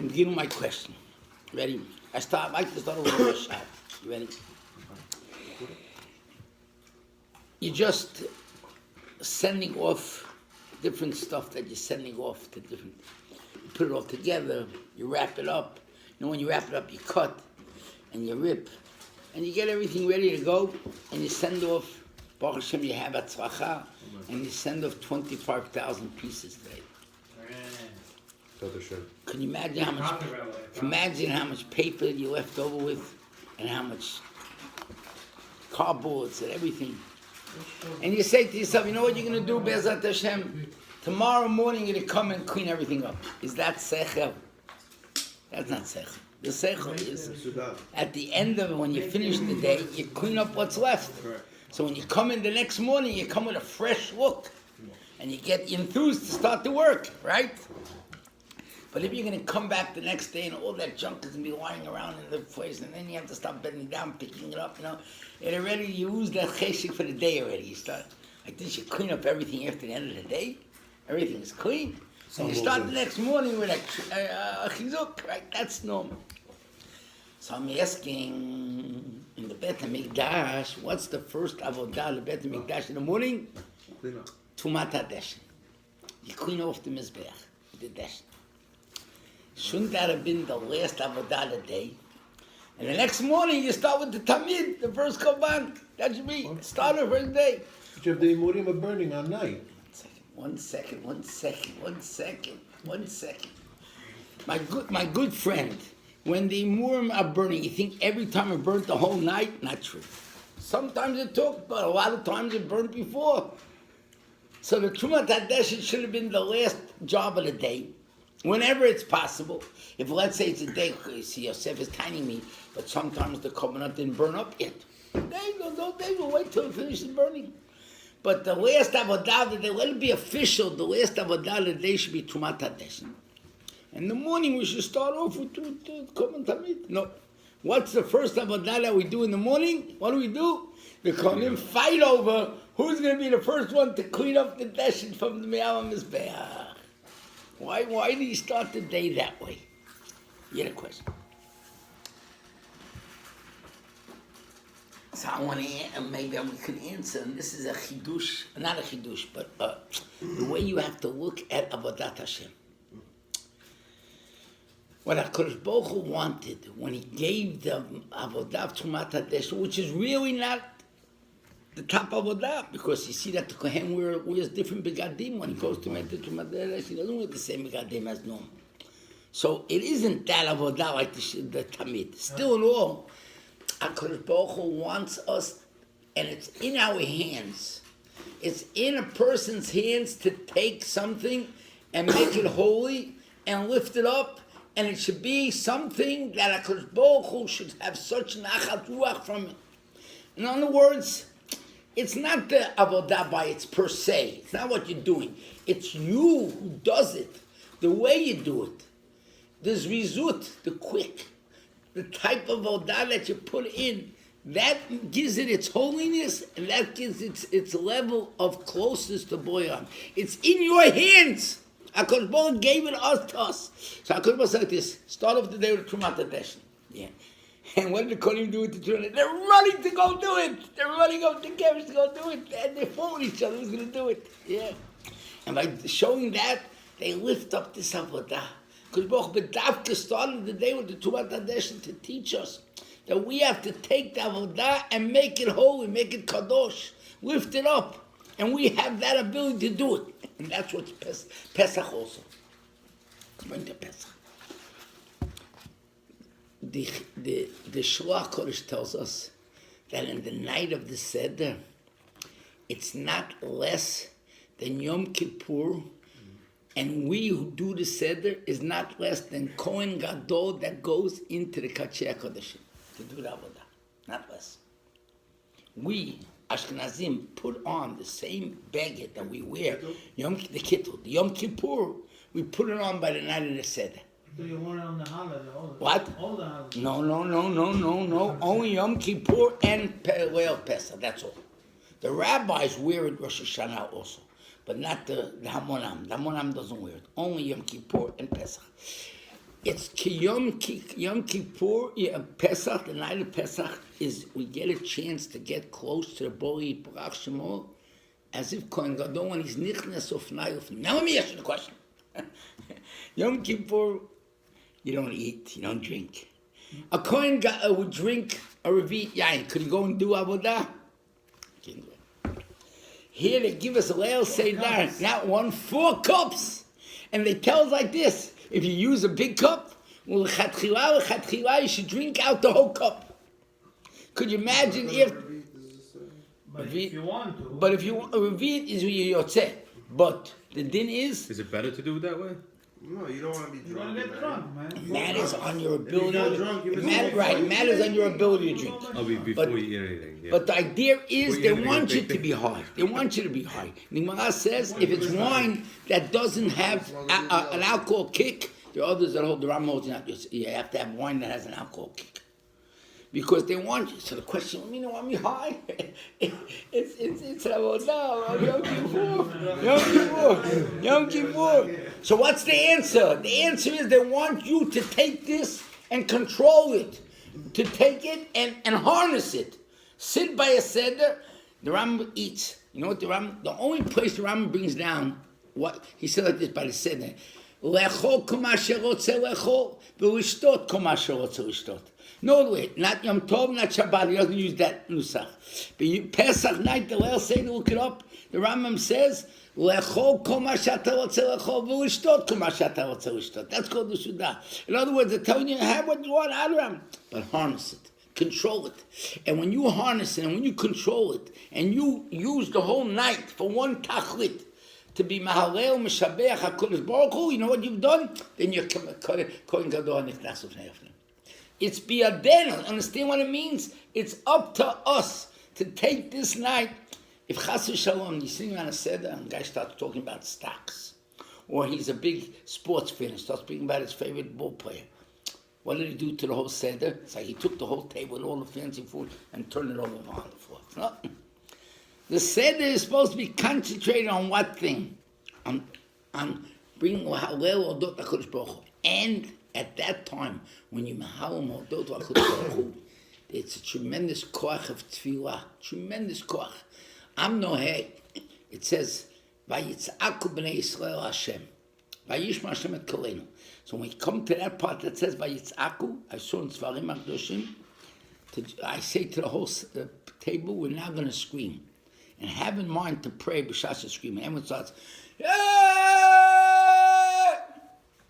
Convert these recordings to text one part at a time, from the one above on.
I'm beginning my question. Ready? I like to start with a shout. You ready? You're just sending off different stuff that you're sending off to different. You put it all together, you wrap it up. You know, when you wrap it up, you cut and you rip, and you get everything ready to go, and you send off. Baruch Hashem, you have atzlacha, and you send off 25,000 pieces today. Can you imagine how much paper you left over with, and how much cardboards and everything? And you say to yourself, you know what you're going to do, Be'ezrat Hashem? Tomorrow morning you're going to come and clean everything up. Is that sechel? That's not sechel. The sechel is, at the end of it, when you finish the day, you clean up what's left. So when you come in the next morning, you come with a fresh look. And you get enthused to start the work, right? But if you're going to come back the next day and all that junk is going to be lying around in the place, and then you have to start bending down, picking it up, it already, you lose that cheshik for the day already. You start, like this, you clean up everything after the end of the day. Everything is clean. And you start the next morning with a chizuk, right? That's normal. So I'm asking, in the Bet HaMikdash, what's the first avodah in the Bet HaMikdash in the morning? Tumat HaDeshen. You clean off the Mizbeach, the Deshen. Shouldn't that have been the last avodah of the day? And the next morning you start with the tamid, the first korban. That should be start the first day. But you have the imurim are burning all night. One second. My good friend, when the imurim are burning, you think every time it burnt the whole night? Not true. Sometimes it took, but a lot of times it burnt before. So the Tumat HaDeshen should have been the last job of the day. Whenever it's possible. If let's say it's a day, you see Yosef is tiny me, but sometimes the coconut didn't burn up yet. They will wait till it finishes burning. But the last avodah of the day, let it be official, the last avodah of the day should be Tumat HaDeshen. In the morning we should start off with Korban Tamid. No. What's the first avodah that we do in the morning? What do? The Kohanim fight over who's going to be the first one to clean up the Deshen from the Me'al HaMizbeach. Why do you start the day that way? You had a question. So I want to, maybe we could answer, and this is a chidush, not a chidush, but the way you have to look at Avodat Hashem. What HaKadosh Baruch Hu wanted when He gave the Avodah Tumat HaDeshen, which is really not the top avodah, because you see that the Kohen wears different begadim when he goes to make the Tumat HaDeshen. He doesn't wear the same begadim as normal. So it isn't that avodah like the Tamid. Still in all, HaKadosh Baruch Hu wants us, and it's in our hands. It's in a person's hands to take something and make it holy and lift it up, and it should be something that HaKadosh Baruch Hu should have such nachat ruach from it. In other words, it's not the avodah by its per se. It's not what you're doing. It's you who does it. The way you do it. The zrizut, the quick. The type of avodah that you put in. That gives it its holiness, and that gives it its level of closeness to Boyan. It's in your hands. HaKadosh Baruch Hu gave it to us. So HaKadosh Baruch Hu said this, start off the day with Tumat HaDeshen. Yeah. And what did the Kohanim do with the children? They're running to go do it. They're running up to Kevish to go do it. And they fought with each other who's going to do it. Yeah. And by showing that, they lift up this avodah. Because Baruch Bedavka started the day with the Tumat HaDeshen to teach us that we have to take the avodah and make it holy, make it kadosh, lift it up. And we have that ability to do it. And that's what's Pesach also. Bring to Pesach. The Shloach Kodesh tells us that in the night of the Seder, it's not less than Yom Kippur, and we who do the Seder is not less than Kohen Gadol that goes into the Kachei HaKodeshim to do the Avodah, not less. We, Ashkenazim, put on the same baguette that we wear, the Kittul, the Yom Kippur, we put it on by the night of the Seder. So you want it on the holiday? What? All the holidays? No. Only Yom Kippur and Pesach, that's all. The rabbis wear it Rosh Hashanah also, but not the Hamonam. The Hamonam doesn't wear it. Only Yom Kippur and Pesach. It's Yom Kippur, Pesach, the night of Pesach, is we get a chance to get close to the Bori Barach Shemo, as if Kohen Gadol when he's nichnas of. Now let me ask you the question. Yom Kippur, you don't eat, you don't drink. A Kohen would drink a Rabbi Yain. Could he go and do Avodah? Here they give us a Leil Seder, not 1, 4 cups. And they tell us like this, if you use a big cup, well, you should drink out the whole cup. Could you imagine if... But if you want to... But if you want, Ravit is Yotzeh. But the din is... Is it better to do it that way? No, you don't want to be You drunk. want to get drunk, man. It matters on your ability. If you're drunk, you It matters on your ability to drink. Oh, before you eat anything. Yeah. But the idea is Before they you eat want you anything. to be high. They want you to be high. The Gemara says if it's wine that doesn't have an alcohol kick, there are others that hold the Ram holds not. You have to have wine that has an alcohol kick. Because they want you. So the question, you know, want me high? It's Yom Kippur. So what's the answer? The answer is they want you to take this and control it. To take it and harness it. Sit by a seder, the Rambam eats. You know what the only place the Rambam brings down, what he said like this by the seder, Lechol koma sherotze lechol, v'lishtot koma sherotze lishtot. No way, not Yom Tov, not Shabbat. He doesn't use that nusach. But Pesach night, the Leil Seder, look it up. The Rambam says, "Lechol kol ma she'ata rotze lechol v'lishtot kol ma she'ata rotze lishtot." That's called the Sudah. In other words, they're telling you have what you want, Abraham, but harness it, control it. And when you harness it, and when you control it, and you use the whole night for one tachlit to be mahalel mishabeach HaKadosh Baruch Hu, you know what you've done? Then you're Kohen Gadol Nichnas of Neifnim. It's biyadenu. Understand what it means? It's up to us to take this night. If Chas v'Shalom, you're sitting on a seder and a guy starts talking about stocks, or he's a big sports fan and starts speaking about his favorite ball player, what did he do to the whole seder? It's like he took the whole table with all the fancy food and turned it over on the floor. No. The seder is supposed to be concentrated on what thing? On bringing Halel Odot HaKadosh Baruch Hu. And at that time, when you Mahalom Odot HaKadosh Baruch Hu, it's a tremendous koach of tefillah, tremendous koach. Am nohei, it says, Vayitzaku b'nei Yisrael Hashem, Vayishma Hashem et koleinu. So when we come to that part that says Vayitzaku, I saw in Svarim HaKadoshim, I say to the whole table, we're now going to scream. And have in mind to pray b'shas screaming. Everyone starts, yeah!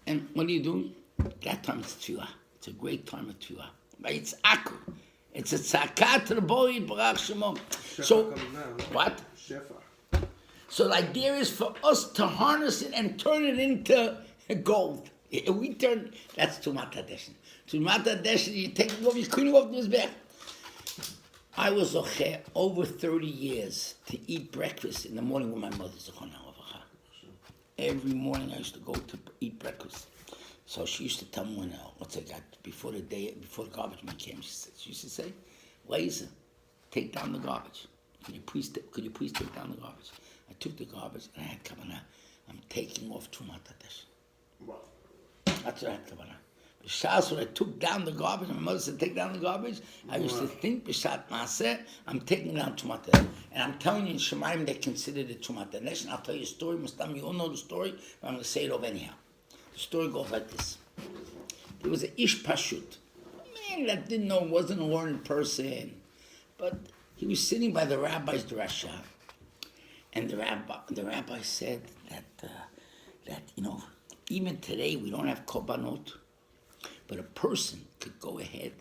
And what do you do? That time it's tefillah. It's a great time of tefillah. Vayitzaku. It's a tzaka to the Bori Barach Shemo. So, what? So the idea is for us to harness it and turn it into gold. We turn, that's Tumat HaDeshen. Tumat HaDeshen, you take it off, you clean it off the back. I was over 30 years to eat breakfast in the morning with my mother. Every morning I used to go to eat breakfast. So she used to tell me when, what's I got, before the garbage man came, she used to say, Laser, take down the garbage. Could you please take down the garbage? I took the garbage and I had kavanah. I'm taking off Tumat HaDeshen. Wow. That's what I had kavanah. B'shas when I took down the garbage, and my mother said, take down the garbage, I used to think, B'shat Maaseh, I'm taking down Tumat HaDeshen. And I'm telling you, in Shemaim, they considered it Tumat HaDeshen. I'll tell you a story, Mustam, you all know the story, but I'm going to say it over anyhow. The story goes like this. There was an Ish Pashut, a man that didn't know, wasn't a learned person, but he was sitting by the rabbi's drasha, and the rabbi said that even today we don't have korbanot, but a person could go ahead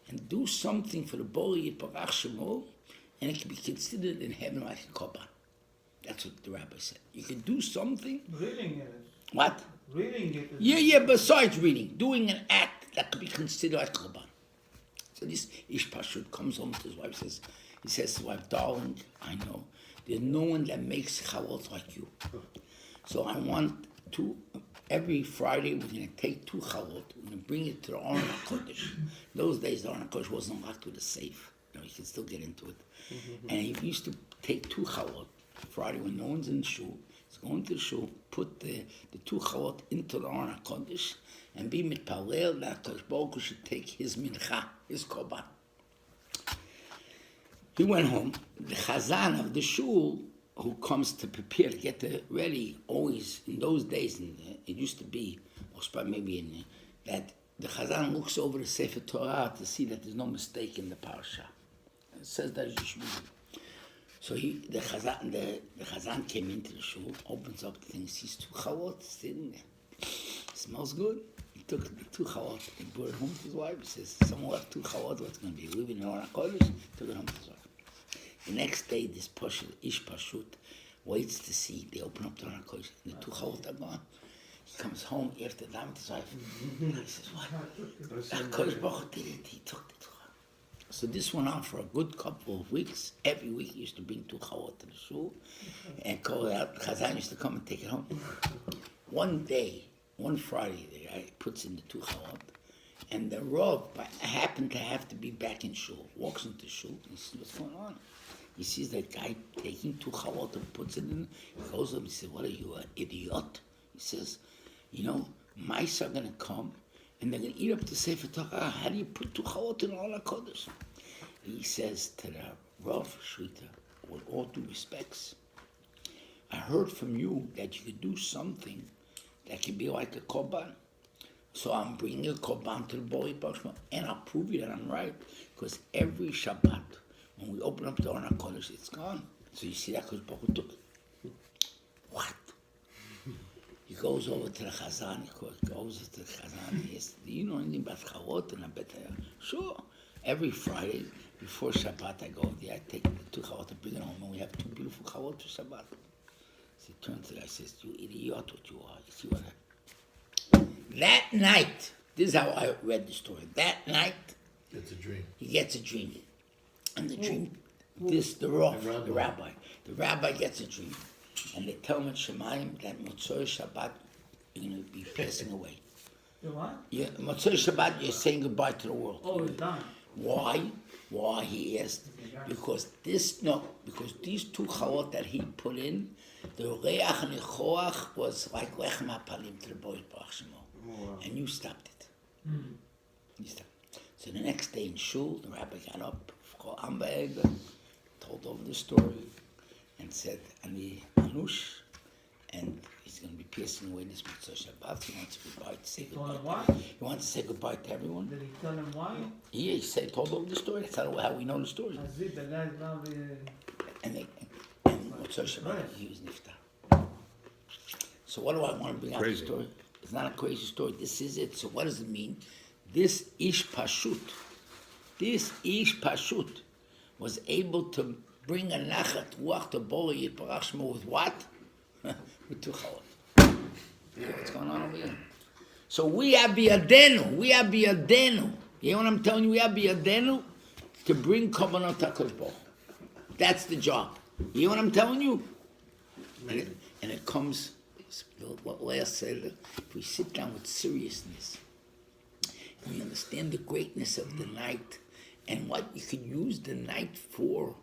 and do something for the Bori Barach Shemo, and it can be considered in heaven like a korban. That's what the rabbi said. You can do something. Reading it. What? Reading it. Yeah, besides reading, doing an act that could be considered like korban. So this Ish Pashut comes home to his wife, he says to his wife, darling, I know, there's no one that makes chalot like you. So I want to, every Friday we're going to take 2 chalot, we're going to bring it to the Aron HaKodesh. Those days the Aron HaKodesh wasn't locked with a safe. You can still get into it. And he used to take 2 chalot Friday when no one's in the shul. So go into the shul, put the two chalot into the Aron HaKodesh, and be mitpalel that HaKadosh Baruch Hu should take his mincha, his korban. He went home. The chazan of the shul, who comes to prepare to get ready, always in those days, and it used to be, or maybe in that the chazan looks over the Sefer Torah to see that there's no mistake in the parsha. It says that you should be. So the chazan came into the shul, opens up the thing, sees two chalot sitting there. Smells good. He took the two chalot and brought it home to his wife. He says, someone left two chalot, what's going to be? Living in Aron HaKodesh? Took it home to his wife. The next day, this Ish Pashut waits to see. They open up the Aron HaKodesh, and the two chalot are gone. He comes home after that with his wife. He says, what? HaKodesh Baruch did it. He took the two chalot. So this went on for a good couple of weeks. Every week he used to bring two chalot to the shul and call it out. Chazan used to come and take it home. One day, one Friday, the guy puts in the two chalot, and the Rav happened to have to be back in shul. Walks into shul and he says, what's going on? He sees that guy taking two chalot and puts it in. He goes up and he says, what are you, an idiot? He says, mice are going to come and they're going to eat up the Sefer Torah. How do you put two chalot in Aron HaKodesh? He says to the Rav Shrita, with all due respects, I heard from you that you could do something that can be like a korban. So I'm bringing a korban to the Bori Bashma, and I'll prove you that I'm right, because every Shabbat, when we open up the Aron HaKodesh, it's gone. So you see that because Baruch took it. What? He goes over to the Chazan, he says, do you know anything about Chalot? And I bet sure. Every Friday, before Shabbat, I go there, I take the two Chalot and bring it home, and we have two beautiful Chalot for Shabbat. So he turns to the guy and says, you idiot, what you are. You see what that night, this is how I read the story. That night, It's a dream. he gets a dream. And the dream, the rabbi gets a dream. And they tell him at Shemayim that Motzei Shabbat, you're going to be passing away. The what? Yeah, Motzei Shabbat, you're saying goodbye to the world. Oh, it's done. Why? Why, he asked. Because these two chalot that he put in, the reach nechoach was like lechem hapalim to the boy Baruch Shemo. And you stopped it. You stopped. So the next day in shul, the rabbi got up, told over the story, and said, Ani Anush, and he's going to be piercing away this Motzei Shabbat. He wants to say goodbye. He wants to say goodbye to everyone. Did he tell him why? Yeah, he told over the story. That's how we know the story. The guy's probably... And Motzei Shabbat, he was niftar. So what do I want to bring out the story? It's not a crazy story. This is it. So what does it mean? This Ish Pashut was able to bring a nachat ruach to Bori Yitbarach Shemo with what? With two chalot. What's going on over here? So we are biyadenu. You know what I'm telling you? We are biyadenu to bring korbanot HaKadosh Baruch Hu. That's the job. You know what I'm telling you? And it comes, what last said, if we sit down with seriousness, and we understand the greatness of the night, and what you can use the night for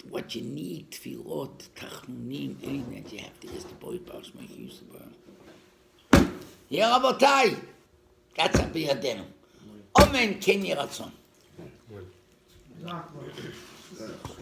what you need, tefillot, tachnunim, anything that you have to ask the boy Baruch make use of. Yeah, Rabotai, that's a biyadenu. Amen, ken yiratzon. Exactly.